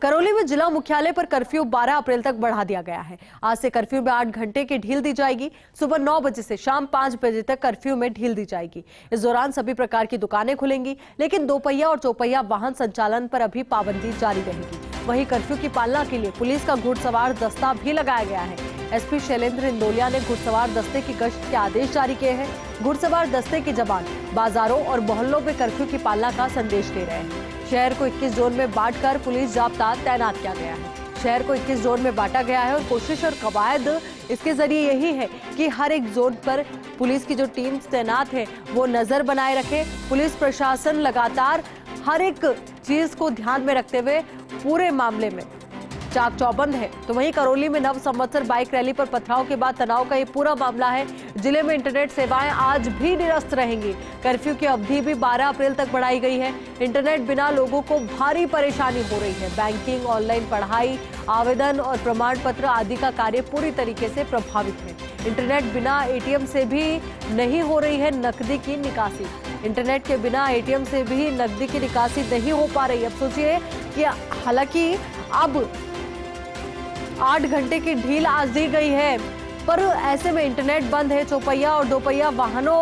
करौली में जिला मुख्यालय पर कर्फ्यू 12 अप्रैल तक बढ़ा दिया गया है। आज से कर्फ्यू में 8 घंटे की ढील दी जाएगी। सुबह 9 बजे से शाम 5 बजे तक कर्फ्यू में ढील दी जाएगी। इस दौरान सभी प्रकार की दुकानें खुलेंगी, लेकिन दोपहिया और चौपहिया वाहन संचालन पर अभी पाबंदी जारी रहेगी। वहीं कर्फ्यू की पालना के लिए पुलिस का घुड़सवार दस्ता भी लगाया गया है। एसपी शैलेंद्र इंदोलिया ने घुड़सवार दस्ते की गश्त के आदेश जारी किए हैं। घुड़सवार दस्ते के जवान बाजारों और मोहल्लों में कर्फ्यू की पालना का संदेश दे रहे हैं। शहर को 21 जोन में बांटकर पुलिस जाब्ता तैनात किया गया है। शहर को 21 जोन में बांटा गया है और कोशिश और कवायद इसके जरिए यही है कि हर एक जोन पर पुलिस की जो टीम तैनात है वो नजर बनाए रखे। पुलिस प्रशासन लगातार हर एक चीज को ध्यान में रखते हुए पूरे मामले में चाक चौबंद है। तो वहीं करौली में नव संवत्सर बाइक रैली पर पथराव के बाद तनाव का ये पूरा मामला है। जिले में इंटरनेट सेवाएं आज भी निरस्त रहेंगी। कर्फ्यू की अवधि भी 12 अप्रैल तक बढ़ाई गई है। इंटरनेट बिना लोगों को भारी परेशानी हो रही है। बैंकिंग, ऑनलाइन पढ़ाई, आवेदन और प्रमाण पत्र आदि का कार्य पूरी तरीके से प्रभावित है। इंटरनेट बिना एटीएम से भी नहीं हो रही है नकदी की निकासी। इंटरनेट के बिना एटीएम से भी नकदी की निकासी नहीं हो पा रही। अब सोचिए कि हालांकि अब 8 घंटे की ढील आज दी गई है, पर ऐसे में इंटरनेट बंद है, चौपहिया और दोपहिया वाहनों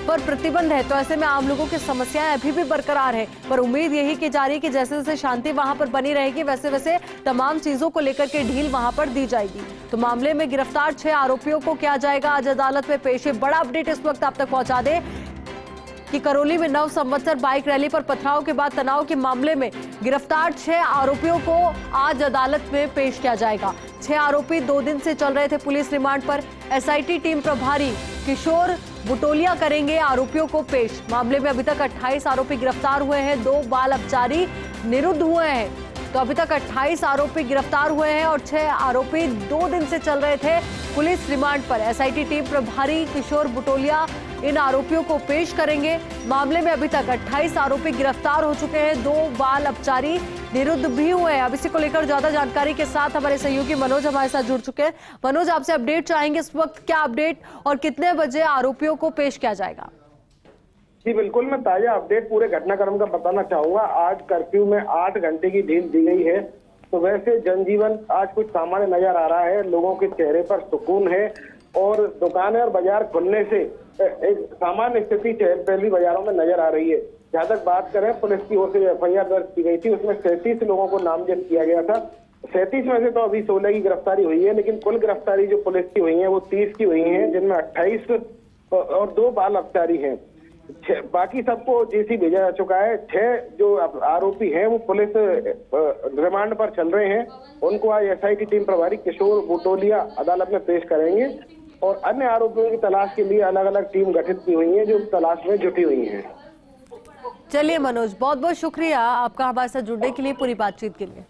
पर प्रतिबंध है, तो ऐसे में आम लोगों की समस्याएं अभी भी बरकरार है। पर उम्मीद यही की जा रही है कि जैसे जैसे शांति वहां पर बनी रहेगी, वैसे वैसे तमाम चीजों को लेकर के ढील वहां पर दी जाएगी। तो मामले में गिरफ्तार 6 आरोपियों को किया जाएगा आज अदालत में पेश। बड़ा अपडेट इस वक्त आप तक पहुंचा दे कि करौली में नव संवत्सर बाइक रैली पर पथराव के बाद तनाव के मामले में गिरफ्तार 6 आरोपियों को आज अदालत में पेश किया जाएगा। 6 आरोपी 2 दिन से चल रहे थे पुलिस रिमांड पर। एसआईटी टीम प्रभारी किशोर बुटोलिया करेंगे आरोपियों को पेश। मामले में अभी तक 28 आरोपी गिरफ्तार हुए हैं, 2 बाल अपचारी निरुद्ध हुए हैं। तो अभी तक 28 आरोपी गिरफ्तार हुए हैं और 6 आरोपी 2 दिन से चल रहे थे पुलिस रिमांड पर। एसआईटी टीम प्रभारी किशोर बुटोलिया इन आरोपियों को पेश करेंगे। मामले में अभी तक 28 आरोपी गिरफ्तार हो चुके हैं, 2 बाल अपचारी निरुद्ध भी हुए हैं। अब इसी को लेकर ज्यादा जानकारी के साथ हमारे सहयोगी मनोज हमारे साथ जुड़ चुके हैं। मनोज, आपसे अपडेट चाहेंगे, इस वक्त क्या अपडेट और कितने बजे आरोपियों को पेश किया जाएगा? जी बिल्कुल, मैं ताजा अपडेट पूरे घटनाक्रम का बताना चाहूंगा। आज कर्फ्यू में 8 घंटे की ढील दी गई है, तो वैसे जनजीवन आज कुछ सामान्य नजर आ रहा है। लोगों के चेहरे पर सुकून है और दुकानें और बाजार खुलने से एक सामान्य स्थिति चहल पहली बाजारों में नजर आ रही है। जहां तक बात करें, पुलिस की ओर से एफआईआर दर्ज की गई थी, उसमें 37 लोगों को नामजद किया गया था। 37 में से तो अभी 16 की गिरफ्तारी हुई है, लेकिन कुल गिरफ्तारी जो पुलिस की हुई है वो 30 की हुई है, जिनमें 28 और 2 बाल अपचारी हैं। बाकी सबको जेसी भेजा जा चुका है। 6 जो आरोपी हैं वो पुलिस रिमांड पर चल रहे हैं। उनको आज एसआईटी टीम प्रभारी किशोर बुटोलिया अदालत में पेश करेंगे और अन्य आरोपियों की तलाश के लिए अलग अलग टीम गठित की हुई है, जो तलाश में जुटी हुई है। चलिए मनोज, बहुत बहुत शुक्रिया आपका हमारे साथ जुड़ने के लिए, पूरी बातचीत के लिए।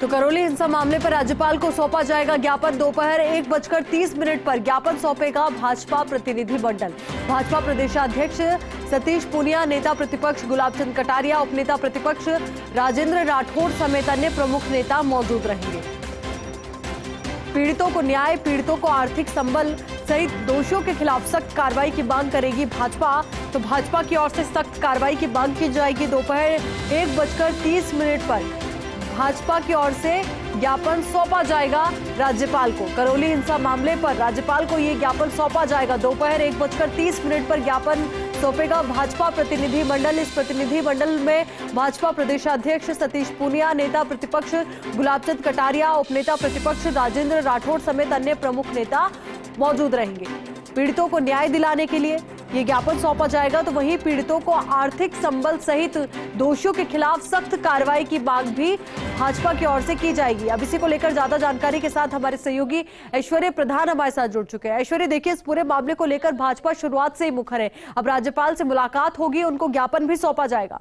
तो करौली हिंसा मामले पर राज्यपाल को सौंपा जाएगा ज्ञापन। दोपहर 1:30 पर ज्ञापन सौंपेगा भाजपा प्रतिनिधि मंडल। भाजपा प्रदेशाध्यक्ष सतीश पूनिया, नेता प्रतिपक्ष गुलाब चंद कटारिया, उपनेता प्रतिपक्ष राजेंद्र राठौड़ समेत अन्य प्रमुख नेता मौजूद रहेंगे। पीड़ितों को न्याय, पीड़ितों को आर्थिक संबल सहित दोषियों के खिलाफ सख्त कार्रवाई की मांग करेगी भाजपा। तो भाजपा की ओर से सख्त कार्रवाई की मांग की जाएगी। दोपहर 1:30 पर भाजपा की ओर से ज्ञापन सौंपा जाएगा राज्यपाल को। करौली हिंसा मामले पर राज्यपाल को ये ज्ञापन सौंपा जाएगा। दोपहर 1:30 पर ज्ञापन सौंपेगा भाजपा प्रतिनिधि मंडल। इस प्रतिनिधि मंडल में भाजपा प्रदेशाध्यक्ष सतीश पूनिया, नेता प्रतिपक्ष गुलाब चंद कटारिया, उपनेता प्रतिपक्ष राजेंद्र राठौड़ समेत अन्य प्रमुख नेता मौजूद रहेंगे। पीड़ितों को न्याय दिलाने के लिए ये ज्ञापन सौंपा जाएगा। तो वहीं पीड़ितों को आर्थिक संबल सहित दोषियों के खिलाफ सख्त कार्रवाई की मांग भी भाजपा की ओर से की जाएगी। अब इसी को लेकर ज्यादा जानकारी के साथ हमारे सहयोगी ऐश्वर्य प्रधान हमारे साथ जुड़ चुके हैं। ऐश्वर्य, देखिए, इस पूरे मामले को लेकर भाजपा शुरुआत से ही मुखर है। अब राज्यपाल से मुलाकात होगी, उनको ज्ञापन भी सौंपा जाएगा।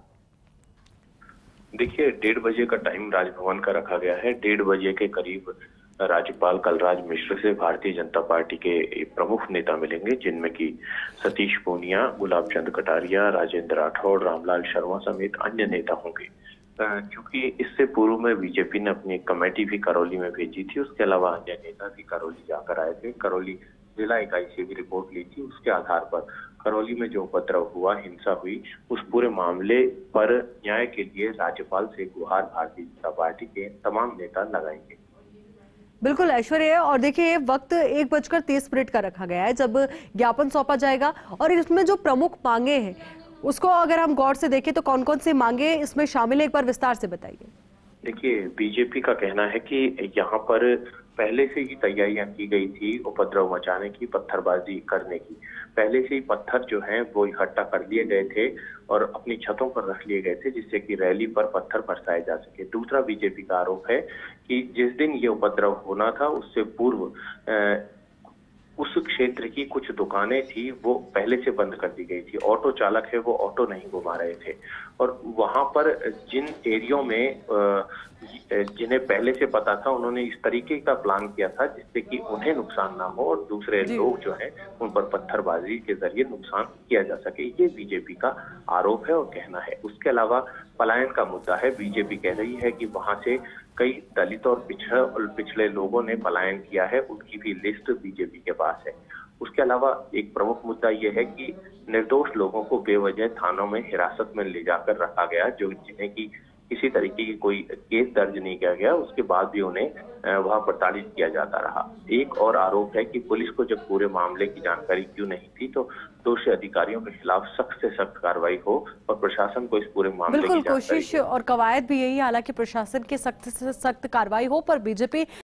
देखिए, 1:30 बजे का टाइम राजभवन का रखा गया है। 1:30 बजे के करीब राज्यपाल कलराज मिश्र से भारतीय जनता पार्टी के प्रमुख नेता मिलेंगे, जिनमें कि सतीश पूनिया, गुलाब चंद कटारिया, राजेंद्र राठौड़, रामलाल शर्मा समेत अन्य नेता होंगे। क्योंकि इससे पूर्व में बीजेपी ने अपनी कमेटी भी करौली में भेजी थी, उसके अलावा अन्य नेता भी करौली जाकर आए थे। करौली जिला इकाई से भी रिपोर्ट ली थी, उसके आधार पर करौली में जो उपद्रव हुआ, हिंसा हुई, उस पूरे मामले पर न्याय के लिए राज्यपाल से गुहार भारतीय जनता पार्टी के तमाम नेता लगाएंगे। बिल्कुल ऐश्वर्य, और देखिए वक्त 1:30 का रखा गया है जब ज्ञापन सौंपा जाएगा, और इसमें जो प्रमुख मांगे हैं उसको अगर हम गौर से देखें तो कौन कौन सी मांगे इसमें शामिल है, एक बार विस्तार से बताइए। देखिए, बीजेपी का कहना है कि यहाँ पर पहले से ही तैयारियां की गई थी उपद्रव मचाने की, पत्थरबाजी करने की। पहले से ही पत्थर जो हैं वो इकट्ठा कर लिए गए थे और अपनी छतों पर रख लिए गए थे, जिससे कि रैली पर पत्थर बरसाए जा सके। दूसरा बीजेपी का आरोप है कि जिस दिन ये उपद्रव होना था उससे पूर्व उस क्षेत्र की कुछ दुकानें थी वो पहले से बंद कर दी गई थी। ऑटो चालक है वो ऑटो नहीं घुमा रहे थे, और वहां पर जिन एरियो में जिन्हें पहले से पता था, उन्होंने इस तरीके का प्लान किया था जिससे कि उन्हें नुकसान ना हो और दूसरे लोग जो हैं उन पर पत्थरबाजी के जरिए नुकसान किया जा सके। ये बीजेपी का आरोप है और कहना है। उसके अलावा पलायन का मुद्दा है। बीजेपी कह रही है कि वहां से कई दलित और पिछड़े लोगों ने पलायन किया है, उनकी भी लिस्ट बीजेपी के पास है। उसके अलावा एक प्रमुख मुद्दा यह है कि निर्दोष लोगों को बेवजह थानों में हिरासत में ले जाकर रखा गया, जो जिन्हें की किसी तरीके की कोई केस दर्ज नहीं किया गया, उसके बाद भी उन्हें वहां प्रताड़ित किया जाता रहा। एक और आरोप है कि पुलिस को जब पूरे मामले की जानकारी क्यों नहीं थी, तो दोषी अधिकारियों के खिलाफ सख्त से सख्त कार्रवाई हो और प्रशासन को इस पूरे मामले की बिल्कुल जानकारी कोशिश और कवायद भी यही, हालांकि प्रशासन की सख्त से सख्त कार्रवाई हो, पर बीजेपी